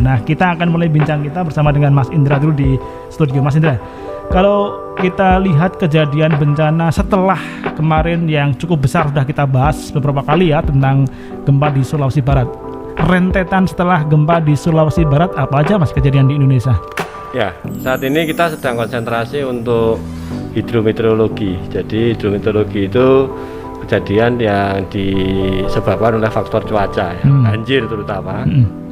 Nah, kita akan mulai bincang kita bersama dengan Mas Indra dulu di studio. Mas Indra, kalau kita lihat kejadian bencana setelah kemarin yang cukup besar sudah kita bahas beberapa kali ya tentang gempa di Sulawesi Barat. Rentetan setelah gempa di Sulawesi Barat apa aja Mas kejadian di Indonesia? Ya, saat ini kita sedang konsentrasi untuk hidrometeorologi. Jadi hidrometeorologi itu kejadian yang disebabkan oleh faktor cuaca, ya, banjir terutama.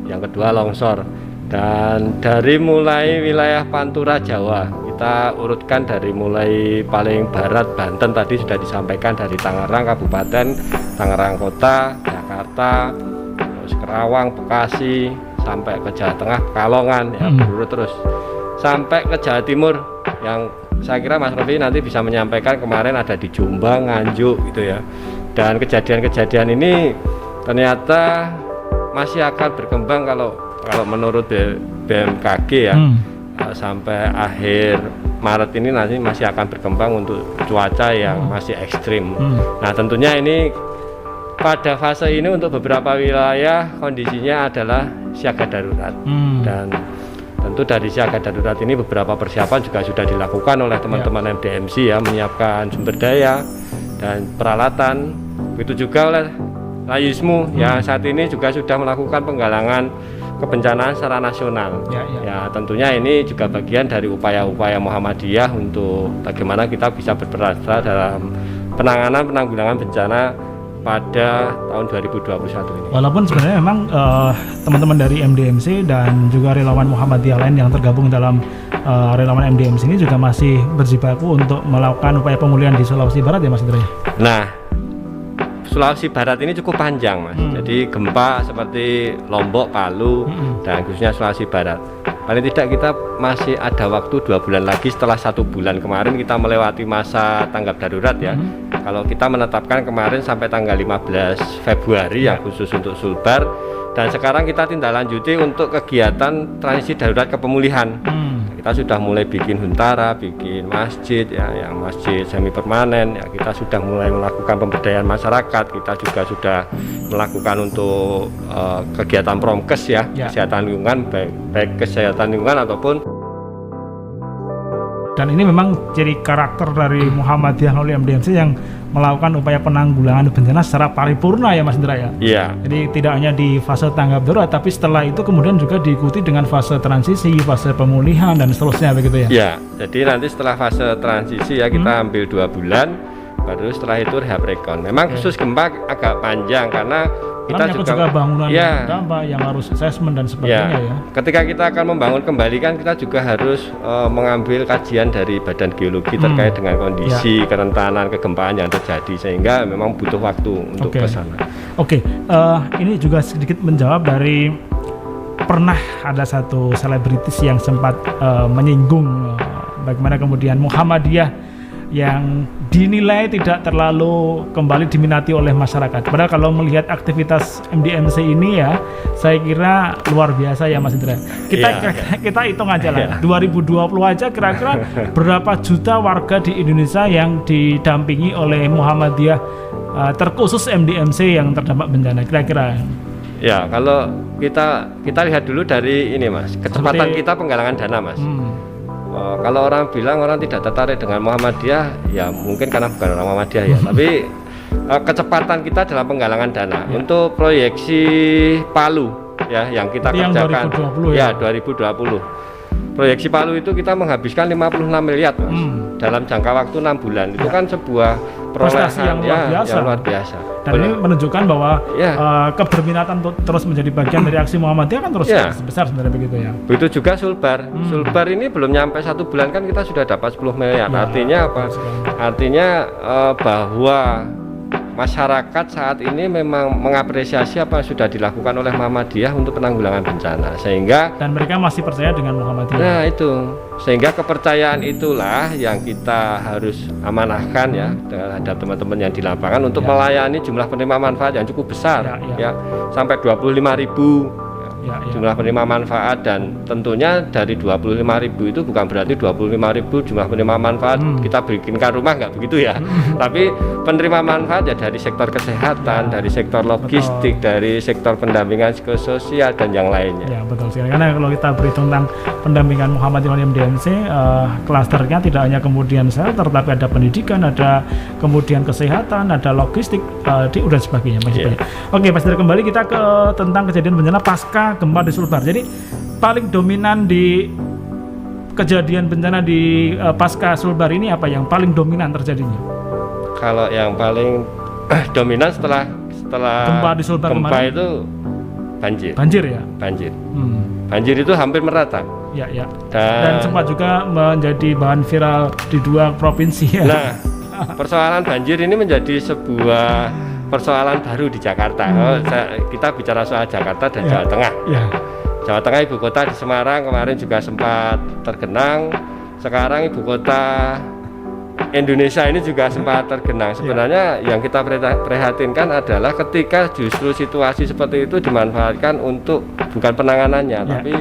Yang kedua longsor. Dan dari mulai wilayah Pantura Jawa, kita urutkan dari mulai paling barat Banten tadi sudah disampaikan dari Tangerang Kabupaten, Tangerang Kota, Jakarta, terus Kerawang, Bekasi, sampai ke Jawa Tengah, Pekalongan, ya berurut terus sampai ke Jawa Timur yang saya kira Mas Rofi nanti bisa menyampaikan kemarin ada di Jombang, Nganjuk gitu ya. Dan kejadian-kejadian ini ternyata masih akan berkembang kalau menurut BMKG ya, sampai akhir Maret ini nanti masih akan berkembang untuk cuaca yang masih ekstrim. Nah tentunya ini pada fase ini untuk beberapa wilayah kondisinya adalah siaga darurat. Dan tentu dari siaga darurat ini beberapa persiapan juga sudah dilakukan oleh teman-teman MDMC ya, menyiapkan sumber daya dan peralatan. Begitu juga oleh Layismu yang saat ini juga sudah melakukan penggalangan kebencanaan secara nasional. Ya tentunya ini juga bagian dari upaya-upaya Muhammadiyah untuk bagaimana kita bisa berperan dalam penanggulangan bencana pada tahun 2021 ini. Walaupun sebenarnya memang teman-teman dari MDMC dan juga relawan Muhammadiyah lain yang tergabung dalam relawan MDMC ini juga masih berjibaku untuk melakukan upaya pemulihan di Sulawesi Barat ya Mas Indra. Nah, Sulawesi Barat ini cukup panjang Mas. Jadi gempa seperti Lombok, Palu, dan khususnya Sulawesi Barat. Paling tidak kita masih ada waktu 2 bulan lagi setelah 1 bulan kemarin kita melewati masa tanggap darurat ya. Kalau kita menetapkan kemarin sampai tanggal 15 Februari yang khusus untuk Sulbar, dan sekarang kita tindak lanjuti untuk kegiatan transisi darurat ke pemulihan. Kita sudah mulai bikin huntara, bikin masjid ya, yang masjid semi permanen ya, kita sudah mulai melakukan pemberdayaan masyarakat, kita juga sudah melakukan untuk kegiatan promkes ya, kesehatan lingkungan, baik kesehatan lingkungan ataupun. Dan ini memang ciri karakter dari Muhammadiyah melalui MDMC yang melakukan upaya penanggulangan bencana secara paripurna ya Mas Indra ya. Iya. Jadi tidak hanya di fase tanggap darurat, tapi setelah itu kemudian juga diikuti dengan fase transisi, fase pemulihan dan seterusnya begitu ya. Iya. Jadi nanti setelah fase transisi ya kita ambil 2 bulan, baru setelah itu rehab rekon. Memang khusus gempa agak panjang karena kita juga bangunan yang harus assessment dan sebagainya ya. Ketika kita akan membangun kembali kan kita juga harus mengambil kajian dari Badan Geologi terkait dengan kondisi kerentanan kegempaan yang terjadi, sehingga memang butuh waktu untuk ke sana. Ini juga sedikit menjawab dari pernah ada satu selebritis yang sempat menyinggung bagaimana kemudian Muhammadiyah yang dinilai tidak terlalu kembali diminati oleh masyarakat. Padahal kalau melihat aktivitas MDMC ini ya, saya kira luar biasa ya Mas Indra. Kita hitung aja lah, 2020 aja kira-kira berapa juta warga di Indonesia yang didampingi oleh Muhammadiyah, terkhusus MDMC yang terdampak bencana kira-kira. Ya, kalau kita lihat dulu dari ini Mas, kecepatan kita penggalangan dana Mas. Kalau orang bilang orang tidak tertarik dengan Muhammadiyah, ya mungkin karena bukan orang Muhammadiyah ya. Tapi kecepatan kita dalam penggalangan dana untuk proyeksi Palu ya yang kita kerjakan 2020. Proyeksi Palu itu kita menghabiskan 56 miliar Mas, dalam jangka waktu 6 bulan. Itu kan sebuah prestasi yang luar biasa. Dan ini menunjukkan bahwa keberminatan untuk terus menjadi bagian dari aksi Muhammadiyah kan terus besar sebenarnya begitu ya. Begitu juga Sulbar. Sulbar ini belum nyampe 1 bulan kan kita sudah dapat 10 miliar. Artinya apa? Artinya bahwa masyarakat saat ini memang mengapresiasi apa yang sudah dilakukan oleh Muhammadiyah untuk penanggulangan bencana, sehingga dan mereka masih percaya dengan Muhammadiyah. Nah itu, sehingga kepercayaan itulah yang kita harus amanahkan ya terhadap teman-teman yang di lapangan untuk melayani jumlah penerima manfaat yang cukup besar ya sampai 25.000 jumlah penerima manfaat, dan tentunya dari 25.000 itu bukan berarti 25.000 jumlah penerima manfaat kita bikinkan rumah, nggak begitu ya. Tapi penerima manfaat ya dari sektor kesehatan, dari sektor logistik, dari sektor pendampingan psikososial dan yang lainnya. Ya betul sekali, karena kalau kita berhitung tentang pendampingan Muhammadiyah MDMC, klasternya tidak hanya kemudian shelter, tapi ada pendidikan, ada kemudian kesehatan, ada logistik, dan sebagainya. Oke, Pak Sindra, kembali kita ke tentang kejadian bencana pasca gempa di Sulbar. Jadi paling dominan di kejadian bencana di pasca Sulbar ini apa yang paling dominan terjadinya? Kalau yang paling dominan setelah gempa di Sulbar kemarin itu banjir. Banjir ya? Banjir. Banjir itu hampir merata. Ya. Dan sempat juga menjadi bahan viral di 2 provinsi ya. Nah, persoalan banjir ini menjadi sebuah persoalan baru di Jakarta. Kita bicara soal Jakarta dan Jawa Tengah. Jawa Tengah ibu kota di Semarang kemarin juga sempat tergenang. Sekarang ibu kota Indonesia ini juga sempat tergenang. Sebenarnya yang kita prihatinkan adalah ketika justru situasi seperti itu dimanfaatkan untuk bukan penanganannya, tapi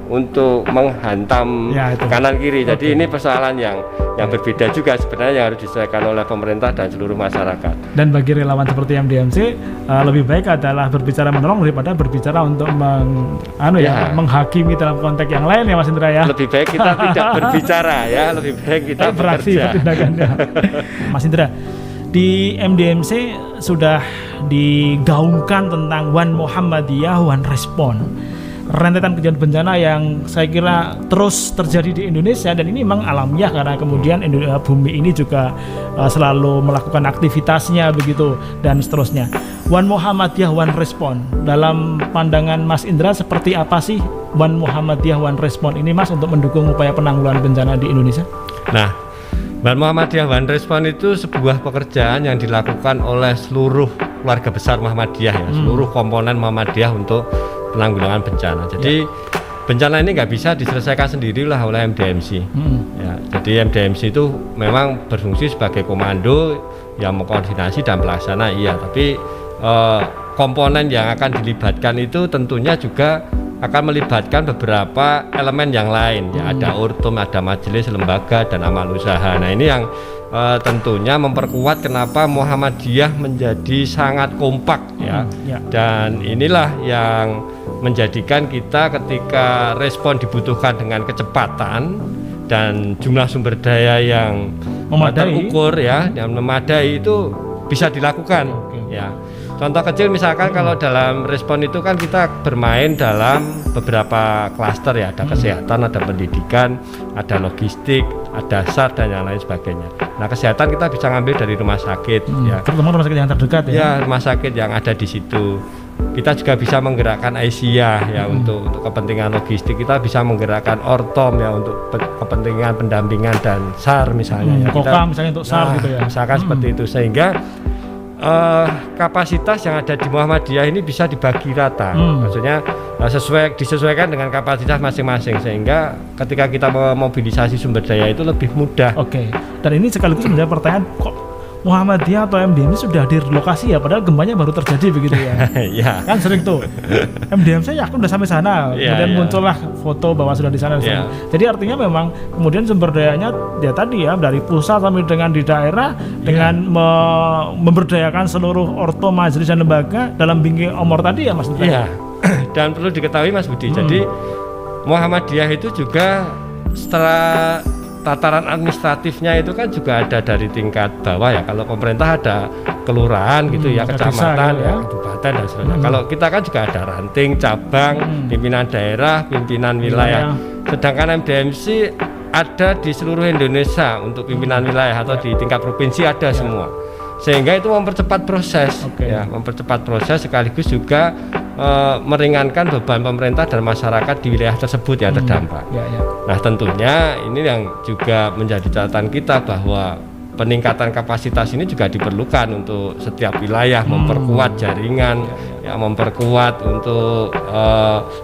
untuk menghantam kanan kiri. Jadi ini persoalan yang berbeda juga sebenarnya, yang harus diselesaikan oleh pemerintah dan seluruh masyarakat. Dan bagi relawan seperti MDMC, lebih baik adalah berbicara menolong daripada berbicara untuk menghakimi dalam konteks yang lain ya Mas Indra ya. Lebih baik kita tidak berbicara ya, lebih baik kita beraksi tindakannya. Mas Indra, di MDMC sudah digaungkan tentang One Muhammadiyah One Respond, rentetan kejadian bencana yang saya kira terus terjadi di Indonesia, dan ini memang alamiah karena kemudian bumi ini juga selalu melakukan aktivitasnya begitu dan seterusnya. One Muhammadiyah One Respond, dalam pandangan Mas Indra seperti apa sih One Muhammadiyah One Respond ini Mas untuk mendukung upaya penanggulangan bencana di Indonesia? Nah, One Muhammadiyah One Respond itu sebuah pekerjaan yang dilakukan oleh seluruh keluarga besar Muhammadiyah ya, seluruh komponen Muhammadiyah untuk penanggulangan bencana. Jadi bencana ini nggak bisa diselesaikan sendirilah oleh MDMC. Ya, jadi MDMC itu memang berfungsi sebagai komando yang mengkoordinasi dan pelaksana, tapi komponen yang akan dilibatkan itu tentunya juga akan melibatkan beberapa elemen yang lain. Ya, ada Ortum, ada majelis, lembaga, dan amal usaha. Nah ini yang tentunya memperkuat kenapa Muhammadiyah menjadi sangat kompak ya. Dan inilah yang menjadikan kita ketika respon dibutuhkan dengan kecepatan dan jumlah sumber daya yang terukur ya, yang memadai itu bisa dilakukan ya. Contoh kecil misalkan kalau dalam respon itu kan kita bermain dalam beberapa klaster ya, ada kesehatan, ada pendidikan, ada logistik, ada SAR dan yang lain sebagainya. Nah, kesehatan kita bisa ngambil dari rumah sakit ya. Terutama rumah sakit yang terdekat ya. Ya, rumah sakit yang ada di situ. Kita juga bisa menggerakkan Aisyah ya untuk kepentingan logistik. Kita bisa menggerakkan Ortom ya untuk kepentingan pendampingan dan SAR misalnya. Koka misalnya untuk SAR gitu ya. Misalkan seperti itu, sehingga kapasitas yang ada di Muhammadiyah ini bisa dibagi rata, maksudnya disesuaikan dengan kapasitas masing-masing, sehingga ketika kita memobilisasi sumber daya itu lebih mudah. Dan ini sekaligus menjadi pertanyaan, kok Muhammadiyah atau MDMC sudah di lokasi ya, padahal gempanya baru terjadi begitu ya. Kan sering tuh MDMC ya aku udah sampai sana, kemudian muncullah foto bahwa sudah di sana. Jadi artinya memang kemudian sumber dayanya ya tadi ya, dari pusat sampai dengan di daerah dengan memberdayakan seluruh orto, majelis dan lembaga dalam bingkai omor tadi ya Mas. Dan perlu diketahui Mas Budi, jadi Muhammadiyah itu juga setelah tataran administratifnya itu kan juga ada dari tingkat bawah ya. Kalau pemerintah ada kelurahan gitu ya, kecamatan ya, kabupaten dan sebagainya. Kalau kita kan juga ada ranting, cabang, pimpinan daerah, pimpinan wilayah. Sedangkan MDMC ada di seluruh Indonesia untuk pimpinan wilayah atau di tingkat provinsi ada semua. Sehingga itu mempercepat proses ya, mempercepat proses sekaligus juga meringankan beban pemerintah dan masyarakat di wilayah tersebut yang terdampak. Nah tentunya ini yang juga menjadi catatan kita bahwa peningkatan kapasitas ini juga diperlukan untuk setiap wilayah, memperkuat jaringan, ya, memperkuat untuk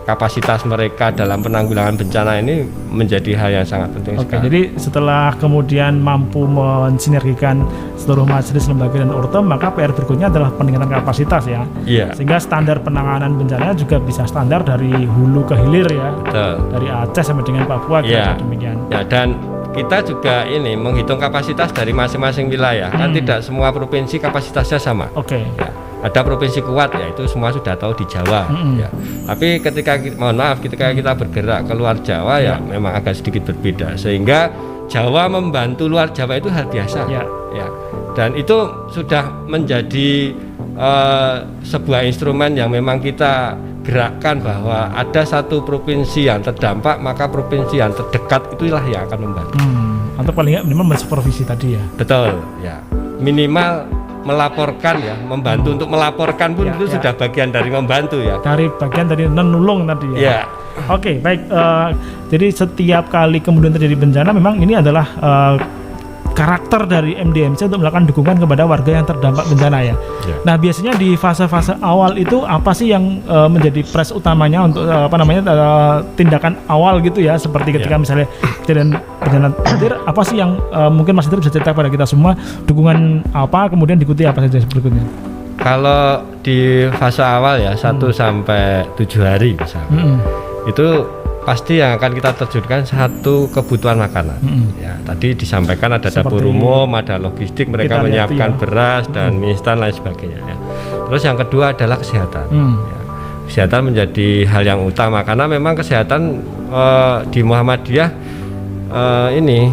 kapasitas mereka dalam penanggulangan bencana ini menjadi hal yang sangat penting sekali. Jadi setelah kemudian mampu mensinergikan seluruh majelis, lembaga dan ortem, maka PR berikutnya adalah peningkatan kapasitas ya. Iya. Sehingga standar penanganan bencana juga bisa standar dari hulu ke hilir ya. Betul. Dari Aceh sampai dengan Papua, Iya. demikian. Ya, dan kita juga ini menghitung kapasitas dari masing-masing wilayah. Kan tidak semua provinsi kapasitasnya sama. Oke. Ya, ada provinsi kuat, ya itu semua sudah tahu di Jawa. Ya. Tapi ketika ketika kita bergerak keluar Jawa ya memang agak sedikit berbeda. Sehingga Jawa membantu luar Jawa itu hal biasa. Ya. Dan itu sudah menjadi sebuah instrumen yang memang kita gerakkan, bahwa ada satu provinsi yang terdampak, maka provinsi yang terdekat itulah yang akan membantu. Atau paling nggak minimal mensupervisi tadi ya. Betul, ya. Minimal melaporkan ya, membantu untuk melaporkan pun itu sudah bagian dari membantu ya. Dari bagian dari menulung tadi ya. Ya. Oke, baik. Jadi setiap kali kemudian terjadi bencana, memang ini adalah karakter dari MDMC untuk melakukan dukungan kepada warga yang terdampak bencana ya. Nah, biasanya di fase-fase awal itu apa sih yang menjadi pres utamanya untuk tindakan awal gitu ya, seperti ketika misalnya kejadian bencana banjir, apa sih yang mungkin Mas Indra bisa cerita pada kita semua, dukungan apa, kemudian diikuti apa saja berikutnya? Kalau di fase awal ya 1 sampai 7 hari misalnya, itu pasti yang akan kita terjunkan satu kebutuhan makanan. Ya, tadi disampaikan ada dapur umum, ada logistik, mereka menyiapkan beras dan mie instan lain sebagainya. Ya. Terus yang kedua adalah kesehatan. Ya. Kesehatan menjadi hal yang utama karena memang kesehatan di Muhammadiyah ini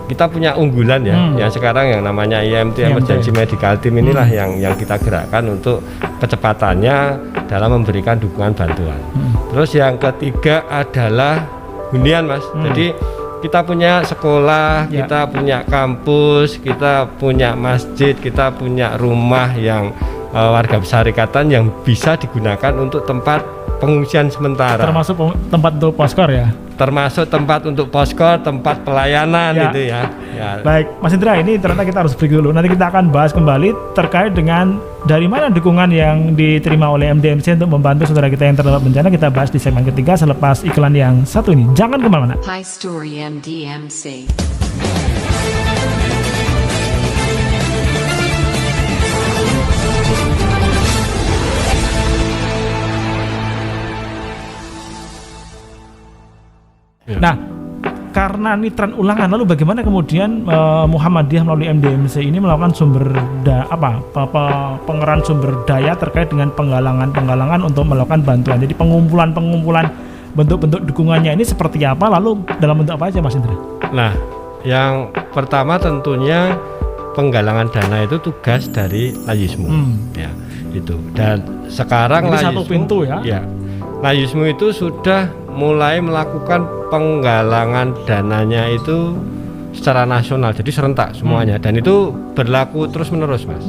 kita punya unggulan ya, yang sekarang yang namanya IMT, Emergency Medical Team inilah yang kita gerakkan untuk kecepatannya dalam memberikan dukungan bantuan. Terus yang ketiga adalah hunian, Mas. Jadi kita punya sekolah, kita punya kampus, kita punya masjid, kita punya rumah yang warga Syarikatan yang bisa digunakan untuk tempat pengungsian sementara. Termasuk tempat untuk poskor ya? Termasuk tempat untuk poskor, tempat pelayanan gitu ya. Baik, Mas Indra, ini ternyata kita harus break dulu. Nanti kita akan bahas kembali terkait dengan dari mana dukungan yang diterima oleh MDMC untuk membantu saudara kita yang terdampak bencana. Kita bahas di segmen ketiga selepas iklan yang satu ini. Jangan kemana-mana. High Story MDMC. Nah, karena ini tren ulangan, lalu bagaimana kemudian Muhammadiyah melalui MDMC ini melakukan pengerahan sumber daya terkait dengan penggalangan untuk melakukan bantuan. Jadi pengumpulan bentuk-bentuk dukungannya ini seperti apa, lalu dalam bentuk apa aja, Mas Indra? Nah, yang pertama tentunya penggalangan dana itu tugas dari Layismu. Ya, itu. Dan sekarang Layismu satu pintu ya. Ya. Layismu itu sudah mulai melakukan penggalangan dananya itu secara nasional, jadi serentak semuanya, dan itu berlaku terus menerus, Mas.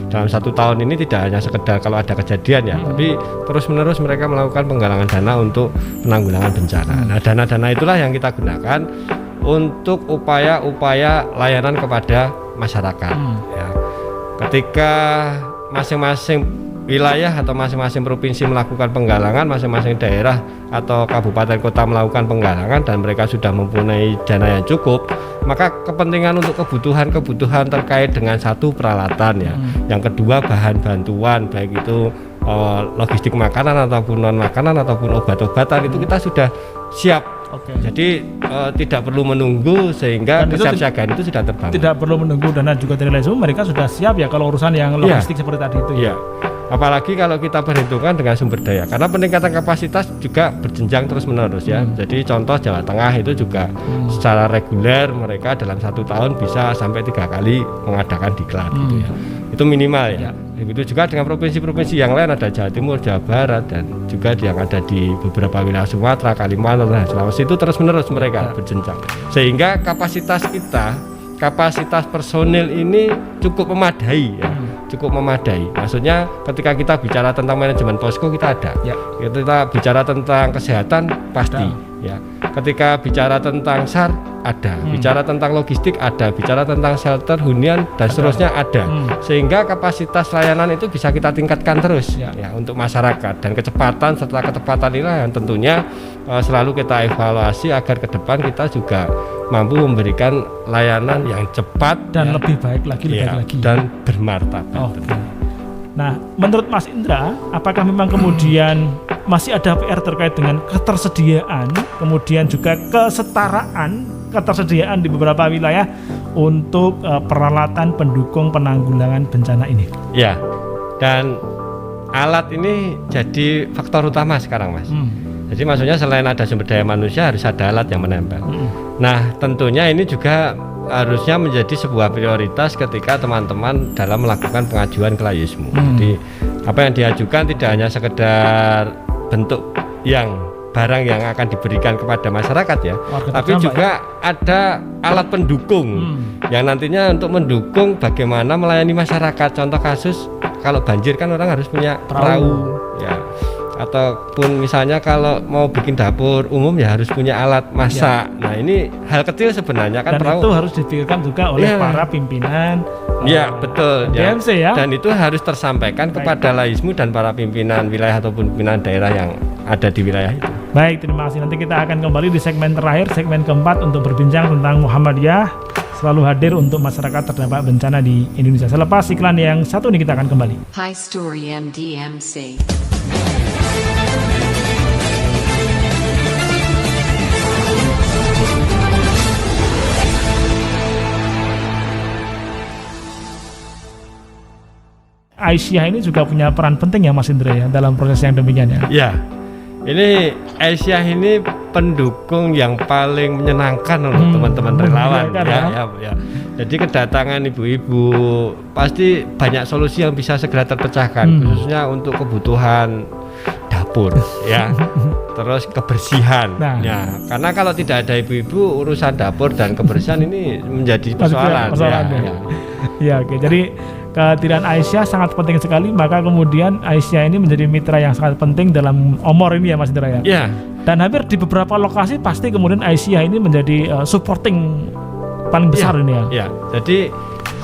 Dalam 1 tahun ini tidak hanya sekedar kalau ada kejadian ya, tapi terus menerus mereka melakukan penggalangan dana untuk penanggulangan bencana. Nah, dana-dana itulah yang kita gunakan untuk upaya-upaya layanan kepada masyarakat. Ya. Ketika masing-masing wilayah atau masing-masing provinsi melakukan penggalangan, masing-masing daerah atau kabupaten kota melakukan penggalangan dan mereka sudah mempunyai dana yang cukup, maka kepentingan untuk kebutuhan terkait dengan satu peralatan ya, yang kedua bahan bantuan baik itu logistik makanan ataupun non makanan ataupun obat-obatan itu kita sudah siap. Jadi tidak perlu menunggu sehingga kesiapsiagaan itu sudah terbangun. Tidak perlu menunggu dana juga dari Layismu, mereka sudah siap ya kalau urusan yang logistik seperti tadi itu ya. Apalagi kalau kita perhitungkan dengan sumber daya, karena peningkatan kapasitas juga berjenjang terus menerus ya. Jadi contoh Jawa Tengah itu juga secara reguler mereka dalam 1 tahun bisa sampai 3 kali mengadakan diklat gitu ya. Itu minimal ya. Begitu juga dengan provinsi-provinsi yang lain, ada Jawa Timur, Jawa Barat, dan juga yang ada di beberapa wilayah Sumatera, Kalimantan, dan Sulawesi itu terus menerus mereka berjenjang. Sehingga kapasitas personil ini cukup memadai ya. Cukup memadai. Maksudnya ketika kita bicara tentang manajemen posko kita ada. Kita bicara tentang kesehatan pasti. Ya, ketika bicara tentang SAR ada, bicara tentang logistik ada, bicara tentang shelter, hunian dan seterusnya ada. Sehingga kapasitas layanan itu bisa kita tingkatkan terus ya untuk masyarakat, dan kecepatan serta ketepatan inilah yang tentunya selalu kita evaluasi agar ke depan kita juga mampu memberikan layanan yang cepat dan lebih baik lagi, lebih baik lagi dan bermartabat. Nah, menurut Mas Indra, apakah memang kemudian masih ada PR terkait dengan ketersediaan, kemudian juga ketersediaan di beberapa wilayah untuk peralatan pendukung penanggulangan bencana ini? Ya, dan alat ini jadi faktor utama sekarang, Mas. Jadi maksudnya selain ada sumber daya manusia, harus ada alat yang menempel. Nah, tentunya ini juga harusnya menjadi sebuah prioritas ketika teman-teman dalam melakukan pengajuan ke Layismu. Jadi apa yang diajukan tidak hanya sekedar bentuk barang yang akan diberikan kepada masyarakat ya, tapi juga ada alat pendukung yang nantinya untuk mendukung bagaimana melayani masyarakat. Contoh kasus kalau banjir kan orang harus punya perahu ya, ataupun misalnya kalau mau bikin dapur umum ya harus punya alat masak. Nah, ini hal kecil sebenarnya kan, dan itu harus dipikirkan juga oleh para pimpinan. Ya, betul. DMC ya. Dan itu harus tersampaikan kepada Layismu dan para pimpinan wilayah ataupun pimpinan daerah yang ada di wilayah itu. Baik, terima kasih. Nanti kita akan kembali di segmen terakhir, segmen keempat, untuk berbincang tentang Muhammadiyah selalu hadir untuk masyarakat terdampak bencana di Indonesia. Selepas iklan yang satu ini kita akan kembali. High Story MDMC. Aisyah ini juga punya peran penting ya Mas Indra ya dalam proses yang demikian ya. Ya, ini Aisyah ini pendukung yang paling menyenangkan untuk teman-teman relawan ya. Jadi kedatangan ibu-ibu pasti banyak solusi yang bisa segera terpecahkan, khususnya untuk kebutuhan dapur ya, terus kebersihan. Ya, karena kalau tidak ada ibu-ibu, urusan dapur dan kebersihan ini menjadi persoalan. Ya, oke. Jadi kehadiran Aisyah sangat penting sekali, maka kemudian Aisyah ini menjadi mitra yang sangat penting dalam Omor ini ya Mas Indra ya. Iya. Dan hampir di beberapa lokasi pasti kemudian Aisyah ini menjadi supporting paling besar ini ya. Iya. Jadi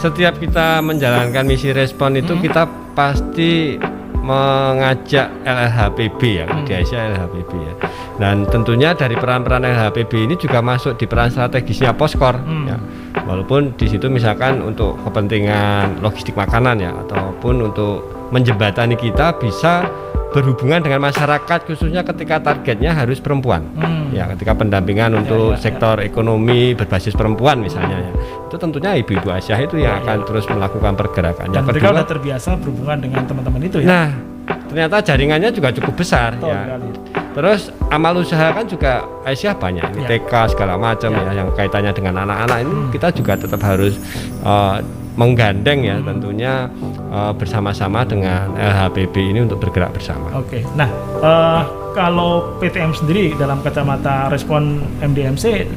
setiap kita menjalankan misi respon itu kita pasti mengajak LLHPB ya, di Aisyah LLHPB ya. Dan tentunya dari peran-peran LLHPB ini juga masuk di peran strategisnya Poskor ya. Walaupun di situ misalkan untuk kepentingan logistik makanan ya, ataupun untuk menjembatani kita bisa berhubungan dengan masyarakat, khususnya ketika targetnya harus perempuan ya, ketika pendampingan untuk sektor ekonomi berbasis perempuan misalnya ya, itu tentunya ibu-ibu Aisyah itu yang akan terus melakukan pergerakan. Dan mereka sudah terbiasa berhubungan dengan teman-teman itu ya. Nah, ternyata jaringannya juga cukup besar ya. Terus amal usaha kan juga Aisyah banyak, ini TK segala macam ya, yang kaitannya dengan anak-anak ini kita juga tetap harus menggandeng ya, tentunya bersama-sama dengan LHPB ini untuk bergerak bersama. Oke. Nah, kalau PTM sendiri dalam kacamata respon MDMC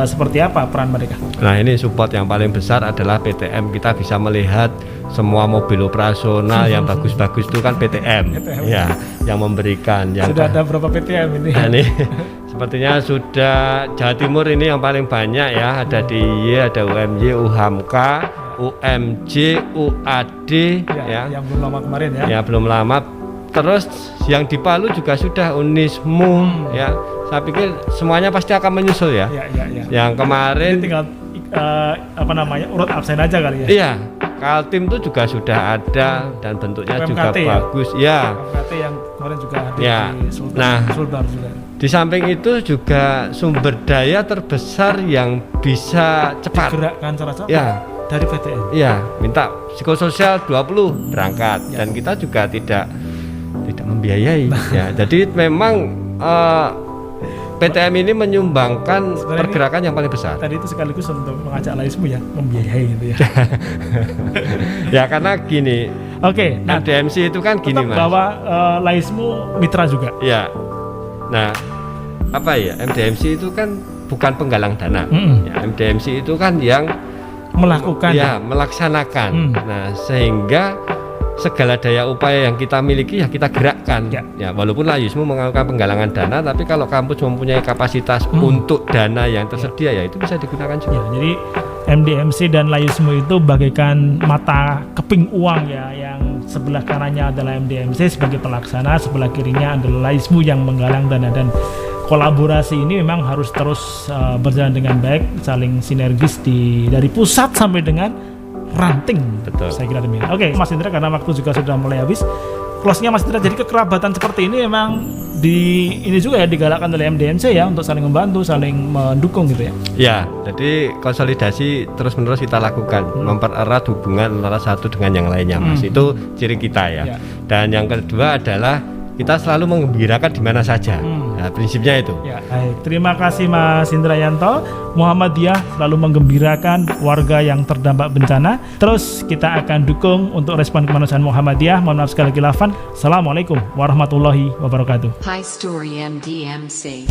seperti apa peran mereka? Nah, ini support yang paling besar adalah PTM. Kita bisa melihat semua mobil operasional yang bagus-bagus itu kan PTM ya, yang memberikan. Yang sudah ada berapa PTM ini? Nah, ini sepertinya sudah Jawa Timur ini yang paling banyak ya, ada DIY, ada UMY, UHAMK, UMJ, UAD ya. Yang belum lama kemarin ya. Ya, belum lama. Terus yang di Palu juga sudah Unismu ya. Saya pikir semuanya pasti akan menyusul ya. Yang kemarin jadi tinggal urut absen aja kali ya. Iya, Kaltim itu juga sudah ada dan bentuknya UMKT juga bagus ya. UMKT yang kemarin juga ada di Sultan. Nah, Sulbar juga. Di samping itu juga sumber daya terbesar yang bisa cepat digerakkan secara cepat dari PTM. Iya, minta psikososial 20 berangkat dan kita juga tidak membiayai ya. Jadi memang PTM ini menyumbangkan pergerakan yang paling besar. Tadi itu sekaligus untuk mengajak Layismu ya, membiayai gitu ya. Ya karena gini. Oke, nah DMC itu kan gini Mas. Bahwa Layismu mitra juga. Ya. Nah, apa ya? MDMC itu kan bukan penggalang dana. Ya, MDMC itu kan yang melakukan melaksanakan. Nah, sehingga segala daya upaya yang kita miliki ya kita gerakkan. Ya, walaupun Layusmu melakukan penggalangan dana, tapi kalau kampus mempunyai kapasitas untuk dana yang tersedia ya itu bisa digunakan juga. Ya, jadi MDMC dan Layusmu itu bagaikan mata keping uang ya, yang sebelah kanannya adalah MDMC sebagai pelaksana, sebelah kirinya adalah Layusmu yang menggalang dana, dan kolaborasi ini memang harus terus berjalan dengan baik, saling sinergis dari pusat sampai dengan ranting. Betul. Saya kira demikian. Oke, Mas Indra, karena waktu juga sudah mulai habis. Close-nya Mas Indra, jadi kekerabatan seperti ini memang ini juga ya digalakkan oleh MDMC ya, untuk saling membantu, saling mendukung gitu ya. Ya, jadi konsolidasi terus-menerus kita lakukan, mempererat hubungan antara satu dengan yang lainnya, Mas. Itu ciri kita ya. Dan yang kedua adalah kita selalu menggembirakan di mana saja. Nah, prinsipnya itu. Ya, baik. Terima kasih Mas Indrayanto. Muhammadiyah selalu menggembirakan warga yang terdampak bencana. Terus kita akan dukung untuk respon kemanusiaan Muhammadiyah. Mohon maaf sekali lagi lafan. Assalamualaikum warahmatullahi wabarakatuh. High Story MDMC.